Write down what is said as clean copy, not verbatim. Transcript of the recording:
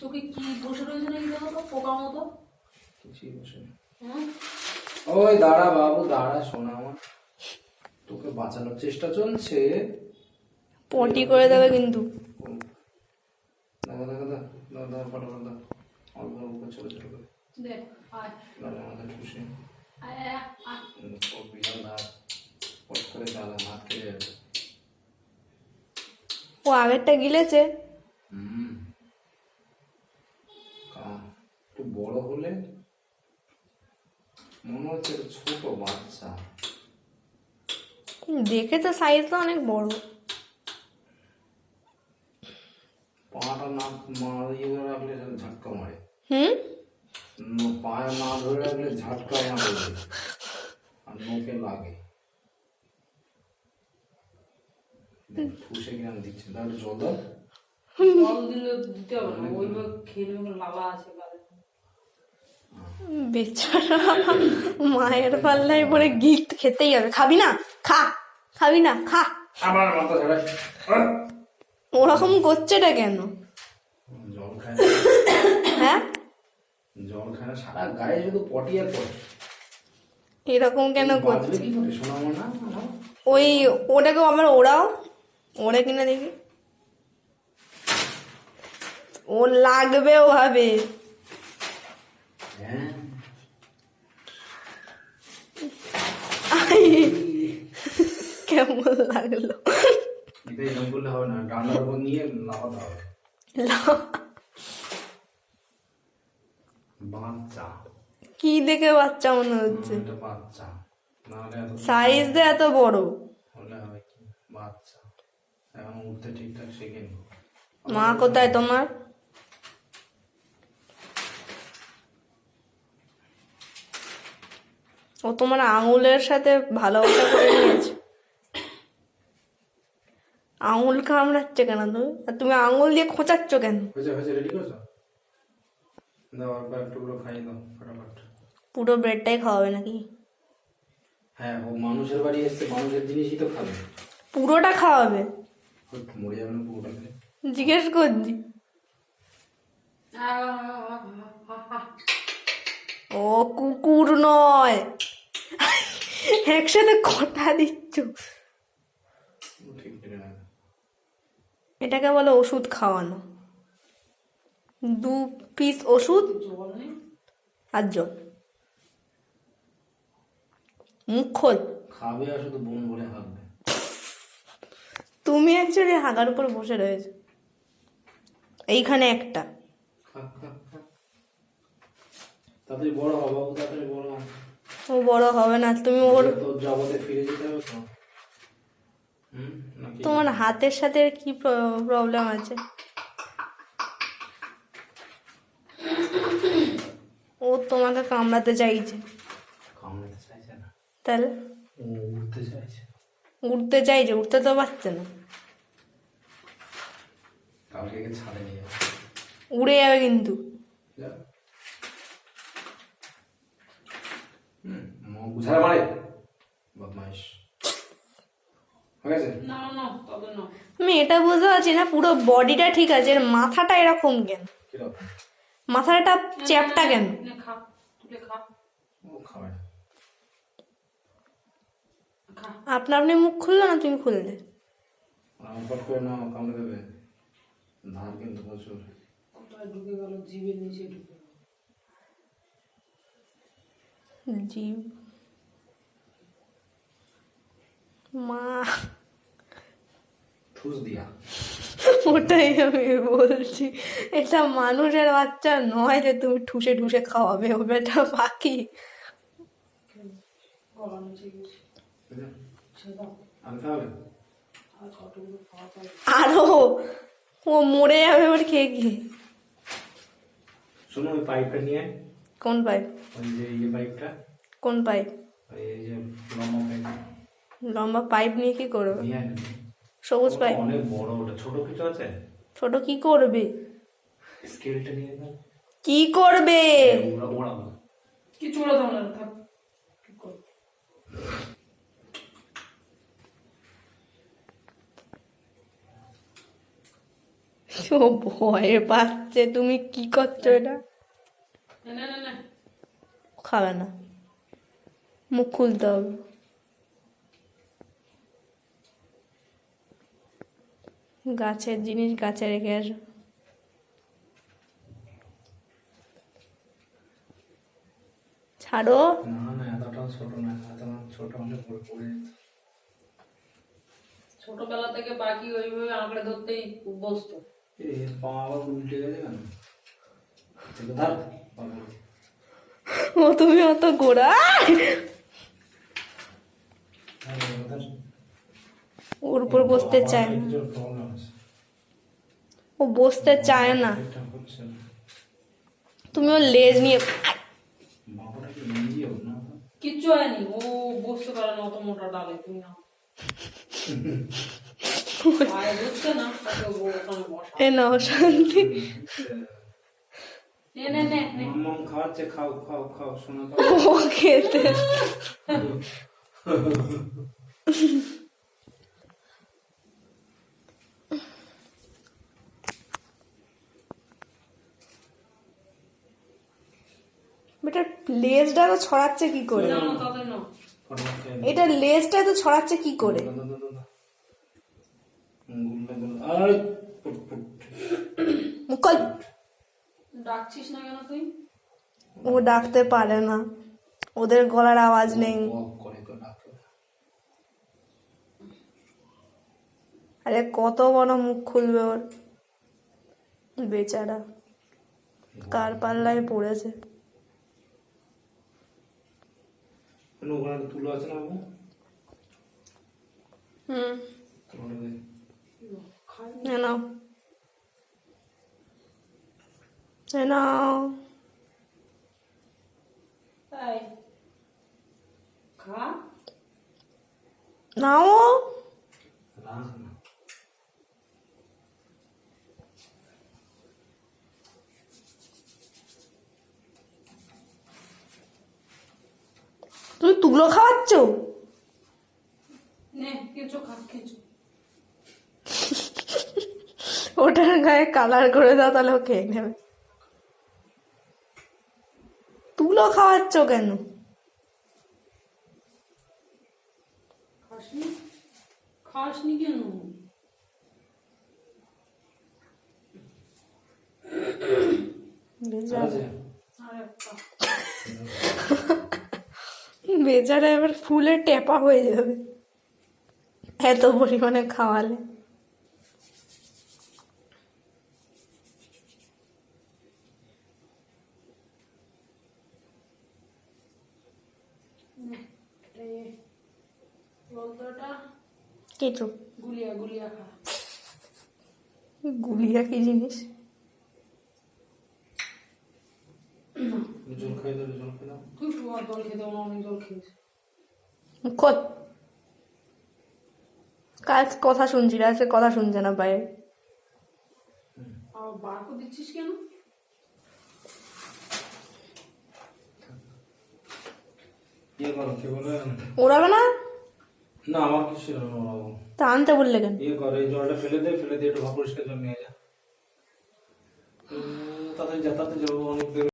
চোখে কি বসে রয়েছে নাকি দেখো তো, পোকার মতো। কিছুই বসে না। হ্যাঁ ওই দাঁড়া বাবু, দাঁড়া, শোনা আমার, তোকে বাঁচানোর চেষ্টা চলছে। পটি করে দেবে কিন্তু। দাদা দাদা দাদা দাদা ফটাফট দাও, অল্প অল্প করে ছোট ছোট করে দেখ, আয় দাদা মাথা ঠুসে আয় আয় আয়। বিশাল দাঁত পট করে দাদা হাত কেটে যাবে। ও আগেরটা গিলেছে। হুম, একটু বড় হলে মনে হচ্ছে ছোট বাচ্চা। দেখে তো সাইজটা অনেক বড়। পাটা না ইয়ে করে রাখলে ঝাটকা মারে। হুম, পায়ে না ধরে রাখলে ঝাটকা মারে আর নোকে লাগে। ঠুসে কিরম দিচ্ছে, তাহলে জল দাও। জল দিলে দিতে হবে না, ওইভাবে খেয়ে নেবে, লালা আছে গালে। বেচারা মায়ের পাল্লায় পরে গিট খেতেই হবে। খাবি না খা, খাবি না খা। আবার মাথা ঝাড়াই। ওরকম করছেটা কেন? জল খায় না, হ্যাঁ, জল খায় না, সারা গায়ে শুধু পটি আর পটি। এরকম কেন বাঁচবে করছে? কি করে শোনা আমার না? ওই ওটাকে আবার ওরাও ওরে কিনা দেখি, ও লাগবেও ভাবে। হ্যাঁ, কেমন লাগলো? এটা এরকম করলে হবে না, ডান্ডার উপর নিয়ে লাফাতে হবে। বাচ্চা, কি দেখে বাচ্চা মনে হচ্ছে? এটা বাচ্চা, নাহলে এত সাইজ দে এত বড়। হলে হবে কি? বাচ্চা এখন উঠতে ঠিকঠাক শেখেনি। মা কোথায় তোমার? ও তোমার আঙুলের সাথে ভালোবাসা করে নিয়েছে। আঙুল কামড়াচ্ছে কেন তুমি? আর তুমি আঙুল দিয়ে খোঁচাচ্ছ কেন? হয়েছে হয়েছে, রেডি করছো? দাও আর কয়েক টুকরো খাইয়ে দাও ফটাফট। পুরো ব্রেডটাই খাওয়াবে নাকি? হ্যাঁ, ও মানুষের বাড়ি এসছে, মানুষের জিনিসই তো খাবে। পুরোটা খাওয়াবে? ওই মরে যাবে না পুরোটা খেলে? জিজ্ঞেস করছি। ও কুকুর নয়, একসাথে কটা দিচ্ছ? ও ঠিক ঠিক না। এটাকে বলে ওষুধ খাওয়ানো। 2 পিস ওষুধ জল নেই। আর জল। মুখ খোল। খাবে আর শুধু বোন বলে হাঁকবে। তুমি অ্যাকচুয়ালি হাগার উপর বসে রয়েছে। এইখানে একটা। খাক খাক খাক, তাড়াতাড়ি বড় হবো, তাড়াতাড়ি বড় হ। ও বড় হবে না, তুমি ওর। তোর জগতে ফিরে যেতে হবে তো। নাকি তোমার হাতের সাথে কি প্রবলেম আছে? ও তোমাকে কামড়াতে চাইছে। কামড়াতে চাইছে না, তাহলে ও উঠতে চাইছে। উঠতে চাইছে, উঠতে তো পারছে না। কালকে একে ছাদে নিয়ে যাবে। উড়ে যাবে কিন্তু। যা। বুঝার মারে বদমাইশ হয়ে গেছে। না না তবে না। আমি এটা বুঝতে পারছি না, পুরো বডিটা ঠিক আছে, এর মাথাটা এরকম কেন? কিরকম? মাথাটা চ্যাপটা কেন? নে খা, তুলে খা ও খাবে না। খা। আপনা আপনি মুখ খুললো না তুমি খুললে? ফট করে না কামড়ে দেবে, ধার কিন্তু প্রচুর। কোথায় ঢুকে গেল? জিভের নিচে ঢুকে গেল। জীব মা, ঠুস দিয়া। ওটাই আমি বলছি, এটা মানুষের বাচ্চা নয় যে তুমি ঠুসে ঠুসে খাওয়াবে, ও বেটা পাখি। গলা নিচে গেছে। ছেড়ে দাও। আর খাবে? আর কতগুলো খাওয়া পাবে? আরো ও মরে যাবে এবার খেয়ে গিয়ে। শোনো, ওই পাইপটা নিয়ে, কোন পাইপ? ওই যে ইয়ে পাইপটা, কোন পাইপ? ওই এই যে লম্বা পাইপ লম্বা পাইপ নিয়ে কি করবে? নিয়ে আয়। সবুজ পাইপ? অনেক বড়, ওটা ছোট কিছু আছে? ছোট কি করবে? স্কেলটা নিয়ে নাও। কি করবে? ওড়াবো। কিছু ওরা দাও না, থাক। কি করবে? ও ভয়ে পাচ্ছে, তুমি কি করছো এটা? না না না না খাবে না, মুখ খুলতে হবে। গাছের জিনিস গাছে রেখে আসো। ছাড়ো। না না এতটাও ছোট না, এত ছোট হলে পড়ে পড়ে যেত। ছোটবেলা থেকে বাকি ওইভাবে আঁকড়ে ধরতেই বসতো। এর পা আবার উল্টে গেছে কেন? এগুলো ধর, পাগল। ও তুমি অত গোড়া, হ্যাঁ, এগুলো ধর। ওর উপর বসতে চায় না, কিছু problem আছে। ও বসতে চায় না। এটা হচ্ছে না। তুমি ওর লেজ নিয়ে বাবাটা কি এনজিও না? কিচ্ছু হয়নি, ও বসতে পারে না অত মোটা ডালে। তুমি না পায়ে বসছে না, তাকে ওখানে বসা। এ নাও শান্তি। নে নে নে নে। মাম্মাম খাওয়াচ্ছে, খাও খাও খাও, শোনা তো। ও খেতে বেটা লেজটা তো ছড়াচ্ছে কি করে? না না তাদের না। ফটাফট খেয়ে নে। এটা লেজটা তো ছড়াচ্ছে কি করে? দাদা, দাদা, দাদা। গুল্লা, গুল্লা। আরে, পুট, পুট। মুকল। ডাকছিস না কেন তুই? ও ডাকতে পারে না, ওদের গলার আওয়াজ নেই। ওয়াক করে তো ডাক্তার। আরে কত বড় মুখ খুলবে ওর, বেচারা কার পাল্লায় পড়েছে। কোনো ওখানে একটা তুলো আছে না বাবু? তুলোটা দে। এ নাও, এ নাও। তাই খা। নাও। রাখ না। তুমি তুলো খাওয়াচ্ছ? নে কেঁচো খা, কেঁচো। ওটার গায়ে কালার করে দাও, তাহলে ও খেয়ে নেবে। তুলো খাওয়াচ্ছ কেন? খাসনি? খাসনি কেন? বেচারা, আছে? আর একটা। বেচারা এবার ফুলে টেপা হয়ে যাবে এত পরিমাণে খাওয়ালে। নে, এই রোদ্রটা কিছু গুলিয়া গুলিয়া খা। গুলিয়া কি জিনিস? জল খাই দাও, জল খাই দাও। তুই তোমার জল খেতে অনেক জল খেয়েছিস। কত কাজ কথা শুনছি, আজকে কথা শুনছে না বাইরে। আর বার করে দিচ্ছিস কেন? ইয়ে করো, কি বলে? ওড়াবে না? না, আমার কিছু ছিল না, ওরাও। তা আনতে বললে কেন? ইয়ে করে, এই জলটা ফেলে দে, ফেলে দিয়ে একটু পরিষ্কার জল নিয়ে যা। তাড়াতাড়ি যা, তাড়াতাড়ি যাবো, অনেক দেরি।